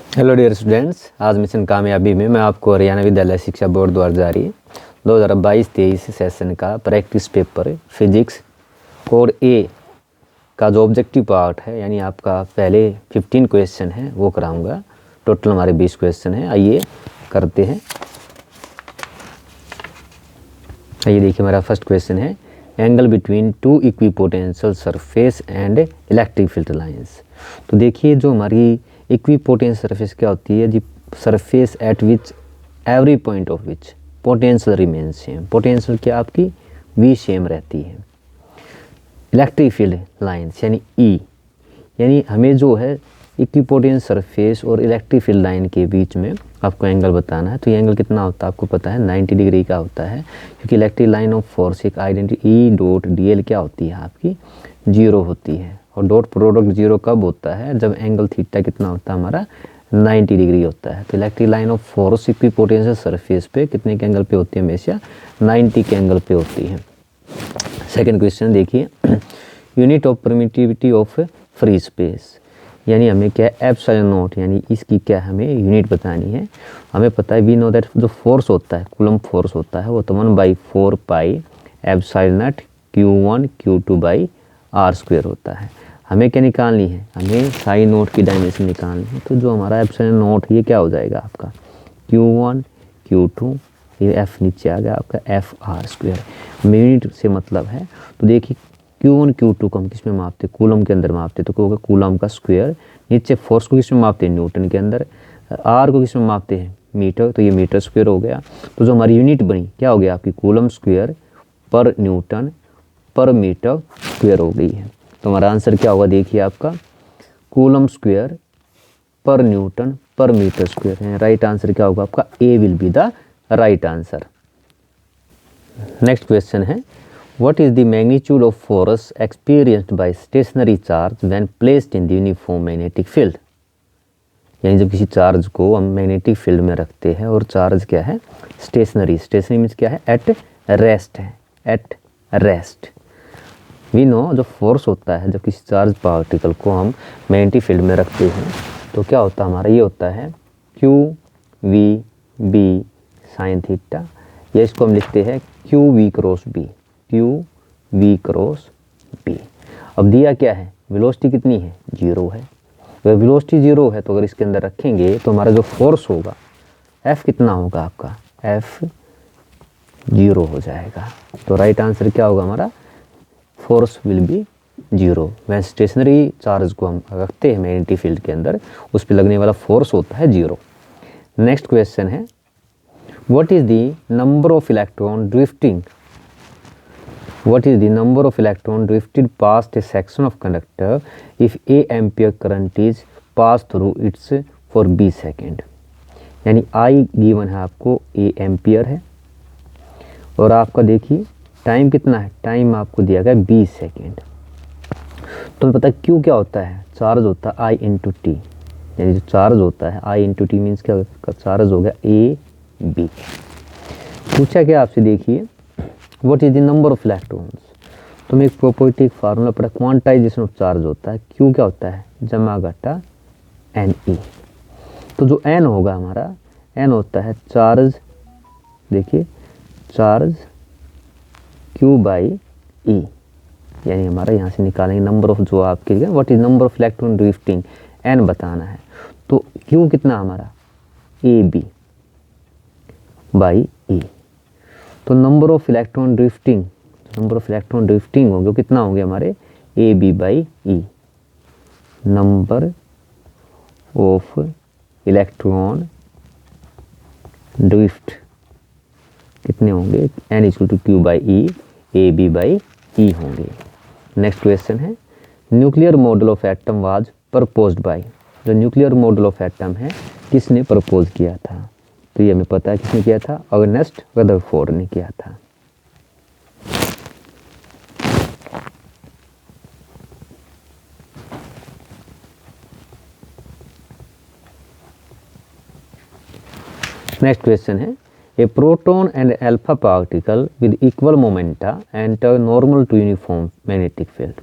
Hello dear students, आज mission कामयाबी में मैं आपको हरियाणा विद्यालय शिक्षा बोर्ड द्वारा जारी 2022-23 सेशन का प्रैक्टिस पेपर फिजिक्स कोड ए का जो ऑब्जेक्टिव पार्ट है, यानी आपका पहले 15 क्वेश्चन है वो कराऊंगा। टोटल हमारे 20 क्वेश्चन हैं। आइए करते हैं। आइए देखिए, हमारा फर्स्ट क्वेश्चन है angle between two equipotential surface and electric field lines. तो देखिए, जो हमारी इक्विपोटेंशियल सरफेस क्या होती है जी? Surface at which every point of which potential remains same. Potential क्या आपकी वी सेम रहती है। इलेक्ट्रिक फील्ड लाइंस यानी ई, यानी हमें जो है इक्विपोटेंशियल सरफेस और इलेक्ट्रिक फील्ड लाइन के बीच में आपको एंगल बताना है। तो ये एंगल कितना होता है आपको पता है, 90 डिग्री का होता है, क्योंकि इलेक्ट्रिक लाइन ऑफ फोर्स एक identity E dot D L क्या होती है आपकी 0 होती है। और डॉट प्रोडक्ट 0 कब होता है? जब एंगल थीटा कितना होता है हमारा 90 डिग्री होता है। तो electric line of force equipotential surface पे कितने के एंगल पे होती है? हमेशा 90 के एंगल पे होती है। सेकेंड क्वेश्चन देखिए, unit of permittivity of free space, यानी हमें क्या है एप्सिलॉन नॉट, यानी इसकी क्या हमें यूनिट बतानी है। हमें पता है वी नो दैट जो फोर्स होता है, कूलम्ब फोर्स होता है, वो तो 1/4 pi epsilon naught Q1 Q2 by R square होता है। हमें क्या निकालनी है? हमें साइन नोट की डायमेंशन निकालनी है। तो जो हमारा एप्सिलॉन नॉट ये क्या हो जाएगा आपका Q1 Q2, ये एफ नीचे आ गया आपका एफ आर स्क्वायर। यूनिट से मतलब है। तो देखिए Q1 Q2 को हम किस में मापते? कूलम के अंदर मापते, तो क्या होगा कूलम का स्क्वायर। नीचे फोर्स को किस में मापते हैं? न्यूटन के अंदर। आर को किस में मापते हैं? मीटर, तो ये मीटर स्क्वायर हो गया। तो जो हमारी यूनिट बनी क्या हो गया आपकी कूलम स्क्वायर पर न्यूटन पर मीटर स्क्वायर हो गई है। तो हमारा आंसर क्या होगा? देखिए आपका कूलम स्क्वायर पर न्यूटन पर मीटर स्क्वायर है। राइट आंसर क्या होगा आपका? A will be the right answer. Next question है What is the magnitude of force experienced by stationary charge when placed in the uniform magnetic field? यानी जब किसी चार्ज को हम मैग्नेटिक फील्ड में रखते हैं और चार्ज क्या है स्टेशनरी। स्टेशनरी मीन्स क्या है? एट रेस्ट है, एट रेस्ट। वी नो जो फोर्स होता है जब किसी चार्ज पार्टिकल को हम मैग्नेटिक फील्ड में रखते हैं तो क्या होता है हमारा? ये होता है Q V B sine theta, या इसको हम लिखते हैं Q V cross B, Q V cross B. अब दिया क्या है? वेलोसिटी कितनी है? 0 है। अगर वेलोसिटी 0 है तो अगर इसके अंदर रखेंगे तो हमारा जो फोर्स होगा F कितना होगा आपका? F 0 हो जाएगा। तो राइट आंसर क्या होगा हमारा? Force will be 0। वह स्टेशनरी चार्ज को हम रखते हैं मैग्नेटिक फील्ड के अंदर, उस पर लगने वाला फोर्स होता है 0। नेक्स्ट क्वेश्चन है what is the number of electron drifting What is the number of electron drifted past a section of conductor if A ampere current is passed through its for B second? यानी I given है आपको A ampere है और आपका देखिए time कितना है? Time आपको दिया गया 20 सेकेंड। तो हमें पता है Q क्या होता है? चार्ज होता है I इंटू टी, यानी जो चार्ज होता है I इंटू टी मीन्स क्या? चार्ज हो गया A B। पूछा क्या आपसे? देखिए What is the number of electrons? तो मैं एक प्रॉपर्टी एक फार्मूला पढ़ा, क्वांटाइजेशन ऑफ चार्ज होता है। Q क्या होता है? जमा घटा Ne। तो जो N होगा हमारा, N होता है चार्ज, देखिए चार्ज Q बाई E, यानी हमारा यहाँ से निकालेंगे नंबर ऑफ जो आपके लिए what is number of electron drifting, N बताना है। तो Q कितना हमारा? AB by E। तो number of electron drifting, number of electron drifting होंगे कितना होंगे हमारे? A B by E. Number of electron drift कितने होंगे? N equal to Q by E, A B by E होंगे। नेक्स्ट क्वेश्चन है nuclear model of atom was proposed by. जो nuclear model of atom है किसने propose किया था? तो ये हमें पता है किसने किया था? अर्नेस्ट रदरफोर्ड ने किया था। नेक्स्ट क्वेश्चन है a proton and alpha particle with equal momenta enter normal to uniform magnetic field.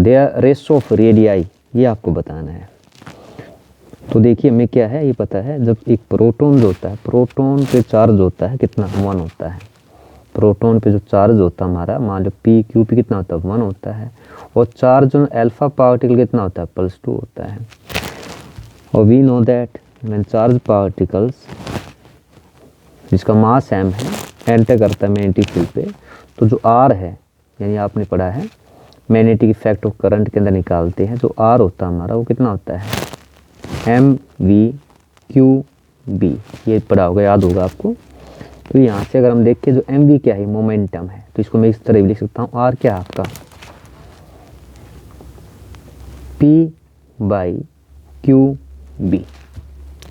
Their ratio of radii, ये आपको बताना है। तो देखिए हमें क्या है ये पता है, जब एक प्रोटॉन जो होता है, प्रोटॉन पे चार्ज होता है कितना, 1 होता है। प्रोटॉन पे जो चार्ज होता है हमारा, मान लो पी क्यू पी कितना होता है, 1 होता है। और चार्ज जो अल्फा पार्टिकल कितना होता है, +2 होता है। और we know that when charge particles जिसका मास m है एंटर करता है मैग्नेटिक फील्ड पे, तो जो r है, यानी आपने पढ़ा है मैग्नेटिक इफेक्ट ऑफ करंट के अंदर निकालते हैं, जो r होता है हमारा वो कितना होता है, mv/q/b, ये पढ़ा होगा, याद होगा आपको। तो यहाँ से अगर हम देखें जो mv क्या है, मोमेंटम है, तो इसको मैं इस तरह भी लिख सकता हूँ, r क्या है आपका p/q/b,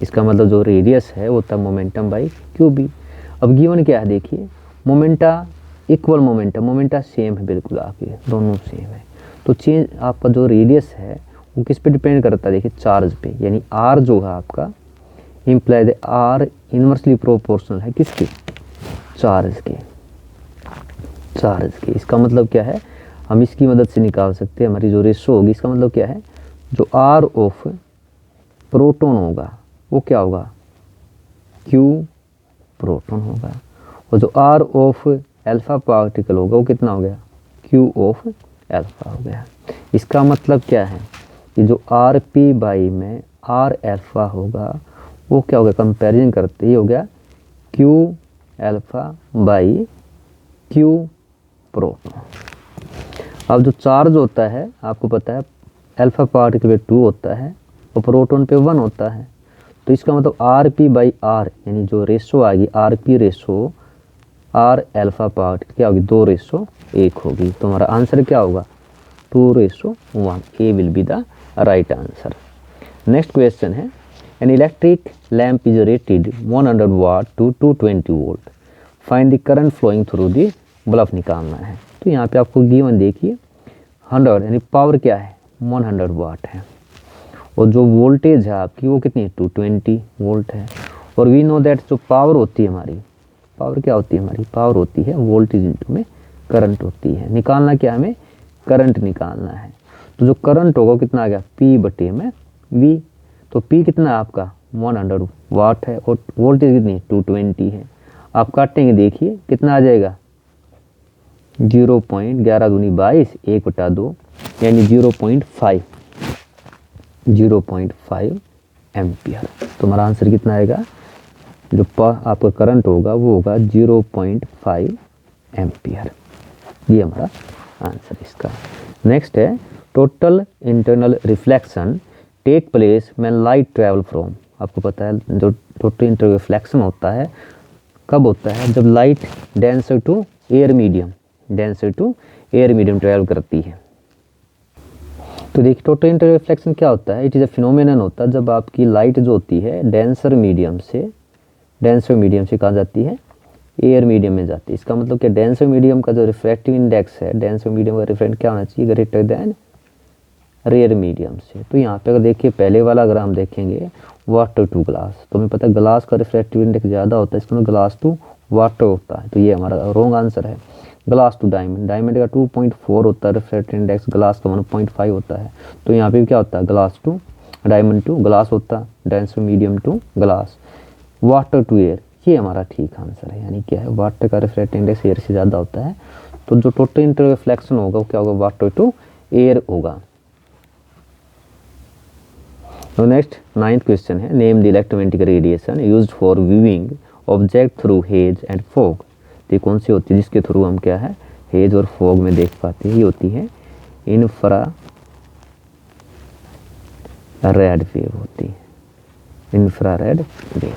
इसका मतलब जो रेडियस है वो होता है मोमेंटम बाई QB। अब गिवन क्या है देखिए, मोमेंटा इक्वल मोमेंटा सेम है, बिल्कुल आपके दोनों सेम है। तो चेंज आपका जो रेडियस है वो किस पे डिपेंड करता है, देखिए चार्ज पे, यानी r जो है आपका imply the r inversely proportional है किसके, चार्ज के। इसका मतलब क्या है, हम इसकी मदद से निकाल सकते हैं हमारी जो रेशो होगी, इसका मतलब क्या है, जो r ऑफ प्रोटॉन होगा वो क्या होगा, Q प्रोटॉन होगा। और जो R ऑफ अल्फा पार्टिकल होगा वो कितना हो गया, Q ऑफ अल्फा हो गया। इसका मतलब क्या है कि जो RP/, में R अल्फा होगा वो क्या होगा, कंपैरिजन करते ही हो गया Q अल्फा/Q प्रोटॉन। अब जो चार्ज होता है आपको पता है अल्फा पार्टिकल पे 2 होता है और प्रोटॉन पे 1 होता है। तो इसका मतलब RP/R, यानी जो रेशो आएगी RP ratio R alpha particle क्या होगी, 2:1 होगी। तो हमारा आंसर क्या होगा, 2:1। A will be the right answer. Next question है, an electric lamp is rated 100 watt to 220 volt, find the current flowing through the bulb निकालना है। तो यहाँ पे आपको गिवन देखिए 100, यानी पावर क्या है, 100 वाट है, और जो वोल्टेज है आपकी वो कितनी है, 220 वोल्ट है। और वी नो दैट जो पावर होती है हमारी, पावर क्या होती है हमारी, पावर होती है वोल्टेज इंटू में करंट होती है। निकालना क्या हमें, करंट निकालना है। तो जो करंट होगा कितना आ गया, P/V। तो P कितना है आपका 100 वाट है और वोल्टेज कितनी 220 है। आप काटेंगे देखिए कितना आ जाएगा, 0.11 दूनी 22, 1/2, यानी 0.5 एम्पियर। तो हमारा आंसर कितना आएगा, जो आपका करंट होगा वो होगा 0.5 एम्पियर। ये हमारा आंसर इसका। नेक्स्ट है, total internal reflection take place when light travel from. आपको पता है जो टोटल इंटरनल रिफ्लेक्शन होता है कब होता है, जब light denser to air medium travel करती है। तो देखिए टोटल इंटरनल रिफ्लेक्शन क्या होता है, इट इज़ अ फिनोमेनन होता है जब आपकी लाइट जो होती है डेंसर मीडियम से कहाँ जाती है, एयर मीडियम में जाती है। इसका मतलब क्या, डेंसर मीडियम का जो रिफ्रैक्टिव इंडेक्स है, डेंसर मीडियम का रिफ्रेक्ट क्या होना चाहिए, ग्रेटर देन रेयर मीडियम से। तो यहाँ पे अगर देखिए पहले वाला अगर हम देखेंगे वाटर टू ग्लास, तो हमें पता है ग्लास का रिफ्रैक्टिव इंडेक्स ज़्यादा होता है, इसका मतलब ग्लास टू वाटर होता है। तो ये हमारा रॉन्ग आंसर है। ग्लास टू डायमंड का 2.4 होता है रिफ्रैक्टिव इंडेक्स, ग्लास का 1.5 होता है। तो यहाँ पे क्या होता है, glass to diamond to glass होता है, denser medium to glass, water to air. ये हमारा ठीक आंसर है, यानी क्या है, वाटर का रिफ्रैक्टिव इंडेक्स एयर से ज़्यादा होता है। तो जो टोटल इंटरनल रिफ्लेक्शन होगा वो क्या होगा, वाटर टू एयर होगा। तो नेक्स्ट 9th क्वेश्चन है, name the electromagnetic radiation used for viewing object through hedge and fog. तो ये कौन सी होती है जिसके थ्रू हम क्या है, हेज और फॉग में देख पाते हैं, ये होती है इंफ्रारेड वेव होती है, इंफ्रारेड वेव।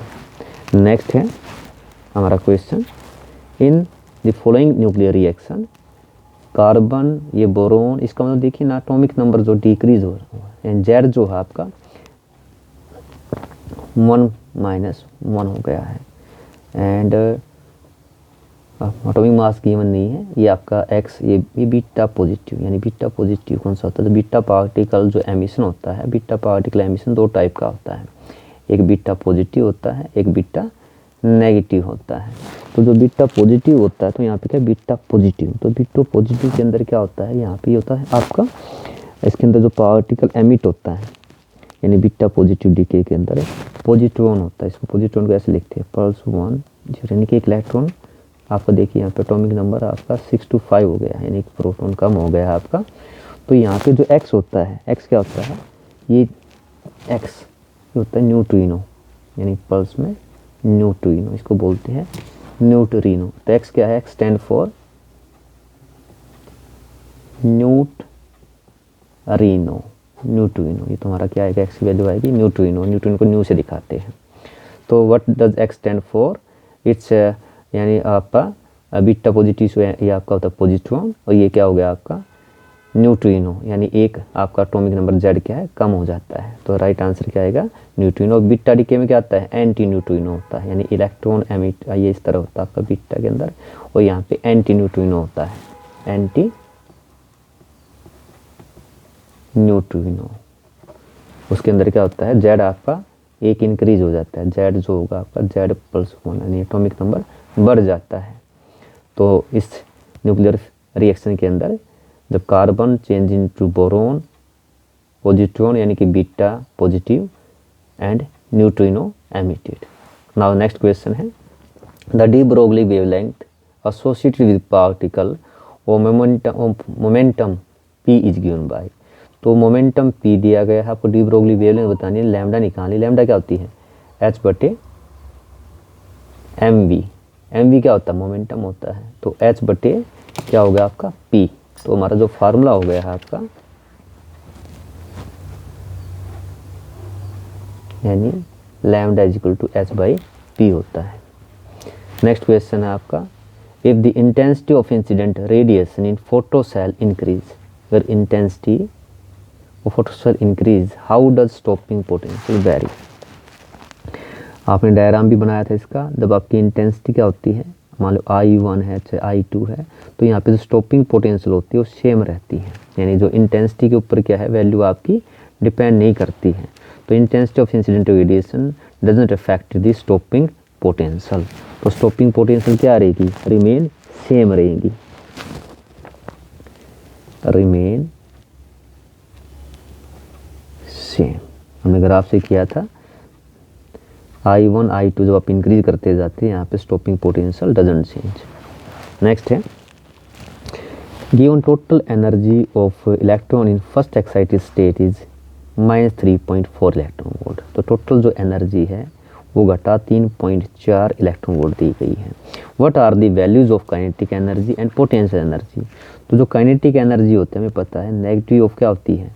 नेक्स्ट है हमारा question, in the following nuclear reaction carbon, ये बोरोन, इसका मतलब देखिए ना एटॉमिक नंबर जो डिक्रीज हो रहा है, जेड जो है आपका 1-1 हो गया है, एंड एटॉमिक मास गिवन नहीं है, ये आपका एक्स, ये बीटा पॉजिटिव, यानी बीटा पॉजिटिव कौन सा होता है, तो बीटा पार्टिकल जो एमिशन होता है, बीटा पार्टिकल एमिशन 2 टाइप का होता है, एक बीटा पॉजिटिव होता है, एक बीटा नेगेटिव होता है। तो जो बीटा पॉजिटिव होता है, तो यहाँ पे क्या बीटा पॉजिटिव, तो बीटा पॉजिटिव के अंदर क्या होता है, यहाँ पे होता है आपका, इसके अंदर जो पार्टिकल एमिट होता है, यानी बीटा पॉजिटिव डीके के अंदर पॉजिट्रॉन होता है। इसको पॉजिट्रॉन को ऐसे लिखते हैं पल्स 1 0, यानी कि एक इलेक्ट्रॉन आपका देखिए यहाँ पे एटॉमिक नंबर आपका 6 to 5 हो गया, यानी कि प्रोटॉन कम हो गया है आपका। तो यहाँ पे जो एक्स होता है, एक्स क्या होता है, ये एक्स होता है न्यूट्रिनो, यानी पल्स में न्यूट्रिनो, इसको बोलते हैं न्यूट्रिनो। तो एक्स क्या है, x stand for neutrino, neutrino. ये तुम्हारा क्या आएगा, एक्स की वैल्यू आएगी न्यूट्रिनो, न्यूट्रिनो को न्यू से दिखाते हैं। तो what does x stand for, it's यानी आपका बीटा पॉजिटिव ये आपका होता है पॉजिट्रॉन, और ये क्या हो गया आपका न्यूट्रिनो, यानी एक आपका एटॉमिक नंबर जेड क्या है, कम हो जाता है। तो राइट आंसर क्या आएगा न्यूट्रिनो। बीटा डीके में क्या आता है, एंटी न्यूट्रिनो होता है, यानी इलेक्ट्रॉन एमिट ये इस तरह होता है आपका बीटा के अंदर, और यहाँ पे एंटी न्यूट्रिनो होता है, एंटी न्यूट्रिनो। उसके अंदर क्या होता है, जेड आपका एक इंक्रीज हो जाता है, जेड जो होगा आपका जेड प्लस 1, यानी एटॉमिक नंबर बढ़ जाता है। तो इस न्यूक्लियर रिएक्शन के अंदर जब carbon change into boron positron, यानी कि beta positive and neutrino emitted. Now next question है, the de Broglie wavelength associated with particle और momentum p is given by. तो मोमेंटम p दिया गया है, आपको डी ब्रोगली वेवलेंथ बतानी है, लैम्डा निकालनी। लैम्डा क्या होती है, h/mv, mv क्या होता है, मोमेंटम होता है। तो h/ क्या हो गया आपका p। तो हमारा जो फार्मूला हो गया है आपका, यानी lambda is equal to h/p होता है। नेक्स्ट क्वेश्चन है आपका, if the intensity of incident radiation in photocell increase, अगर intensity of photocell increase how does stopping potential vary. आपने डायग्राम भी बनाया था इसका, जब आपकी इंटेंसिटी क्या होती है, मान लो I1 है चाहे I2 है, तो यहाँ पे जो स्टॉपिंग पोटेंशियल होती है वो सेम रहती है, यानी जो इंटेंसिटी के ऊपर क्या है वैल्यू आपकी डिपेंड नहीं करती है। तो intensity of incident radiation doesn't affect the stopping potential. तो स्टॉपिंग पोटेंशियल क्या रहेगी, रिमेन सेम रहेगी, रिमेन सेम। हमने ग्राफ से किया था, I1 I2 जब आप इंक्रीज करते जाते हैं यहाँ पे stopping potential doesn't change. Next है, given total energy of electron in first excited state is -3.4 electron volt. तो टोटल जो एनर्जी है वो घटा 3.4 इलेक्ट्रॉन वोल्ट दी गई है। What are the values of kinetic energy and potential energy. तो जो काइनेटिक एनर्जी होती है हमें पता है नेगेटिव ऑफ क्या होती है,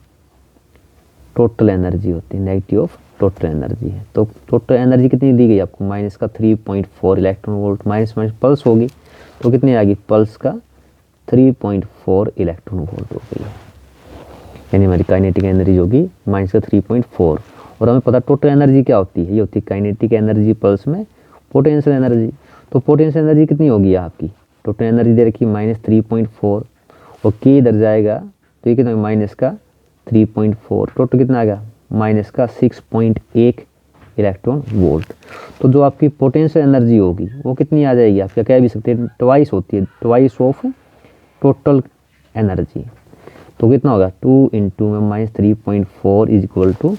टोटल एनर्जी होती है, नेगेटिव ऑफ टोटल एनर्जी है। तो टोटल एनर्जी कितनी दी गई आपको, माइनस का 3.4 electron volt, minus minus pulse होगी तो कितनी आ गई, पल्स का 3.4 इलेक्ट्रॉन वोल्ट हो गई है, यानी हमारी काइनेटिक एनर्जी होगी माइनस का 3.4। और हमें पता टोटल एनर्जी क्या होती है, ये होती है काइनेटिक एनर्जी प्लस में पोटेंशियल एनर्जी। तो पोटेंशियल एनर्जी कितनी होगी आपकी, टोटल एनर्जी दे रखी -3.4 और के इधर जाएगा तो ये कितना माइनस का 3.4, टोटल कितना आ गया माइनस का 6.1 इलेक्ट्रॉन वोल्ट। तो जो आपकी पोटेंशियल एनर्जी होगी वो कितनी आ जाएगी, आप क्या कह भी सकते हैं ट्वाइस होती है, ट्वाइस ऑफ टोटल एनर्जी। तो कितना होगा 2 इंटू में -3.4 is equal to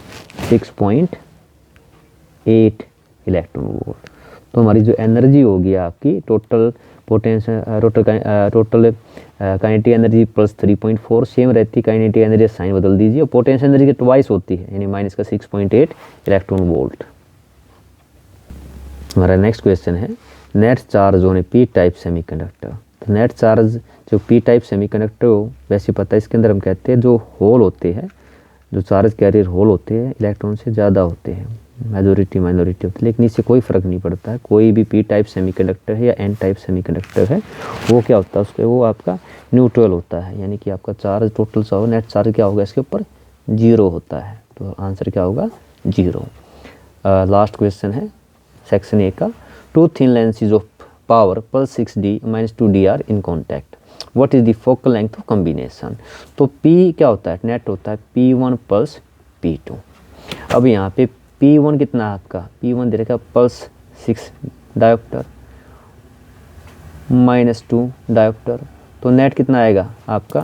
6.8 electron volt. तो हमारी जो एनर्जी होगी आपकी total potential total kinetic energy plus 3.4 same रहती है, काइनेटिक एनर्जी साइन बदल दीजिए, और पोटेंशियल एनर्जी के ट्वाइस होती है, यानी माइनस का 6.8 इलेक्ट्रॉन वोल्ट। हमारा नेक्स्ट क्वेश्चन है, net charge on A P type semiconductor. तो नेट चार्ज जो पी टाइप सेमीकंडक्टर हो, वैसे पता है इसके अंदर हम कहते हैं जो होल होते हैं, जो चार्ज कैरियर होल होते हैं इलेक्ट्रॉन से ज़्यादा होते हैं, मेजोरिटी माइनॉरिटी होती है, लेकिन इससे कोई फ़र्क नहीं पड़ता है। कोई भी पी टाइप सेमीकंडक्टर है या एन टाइप सेमीकंडक्टर है वो क्या होता है, उसके वो आपका न्यूट्रल होता है, यानी कि आपका चार्ज टोटल सा हो, नेट चार्ज क्या होगा इसके ऊपर 0 होता है। तो आंसर क्या होगा 0। लास्ट क्वेश्चन है सेक्शन ए का, 2 thin lenses of power +6D - 2D are in contact, what is the focal length of combination. तो P क्या होता है, नेट होता है P1 + P2। अब यहाँ पे P1 कितना है आपका, P1 दे रखा +6 डायोप्टर -2 डायोप्टर, तो नेट कितना आएगा आपका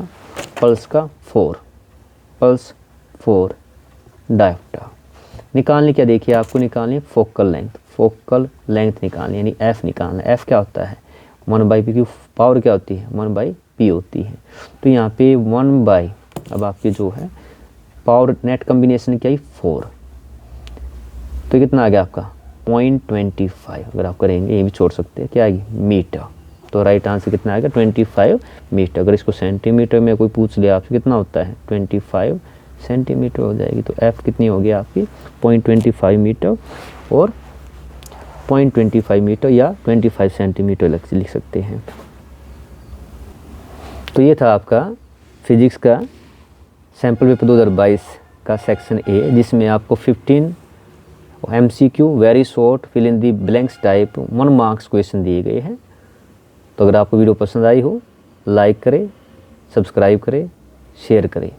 पल्स का 4 +4 डायोप्टर। निकालनी क्या, देखिए आपको निकालनी है फोकल लेंथ निकालनी, यानी एफ निकालना। एफ क्या होता है, 1/p की पावर क्या होती है, 1/p होती है। तो यहाँ पे 1/, अब आपकी जो है पावर नेट कम्बिनेशन क्या है 4, तो कितना आ गया आपका 0.25। अगर आप करेंगे ये भी छोड़ सकते हैं, क्या आएगी मीटर। तो राइट आंसर कितना आएगा 25 मीटर। अगर इसको सेंटीमीटर में कोई पूछ लिया आपसे कितना होता है 25 सेंटीमीटर हो जाएगी। तो एफ कितनी होगी आपकी 0.25 मीटर और 0.25 मीटर या 25 सेंटीमीटर लिख सकते हैं। तो ये था आपका फिजिक्स का सैम्पल पेपर 2022 का सेक्शन ए, जिसमें आपको 15 MCQ very short fill in the blanks type 1 marks question दिए गए हैं। तो अगर आपको वीडियो पसंद आई हो लाइक करें, सब्सक्राइब करें, शेयर करें।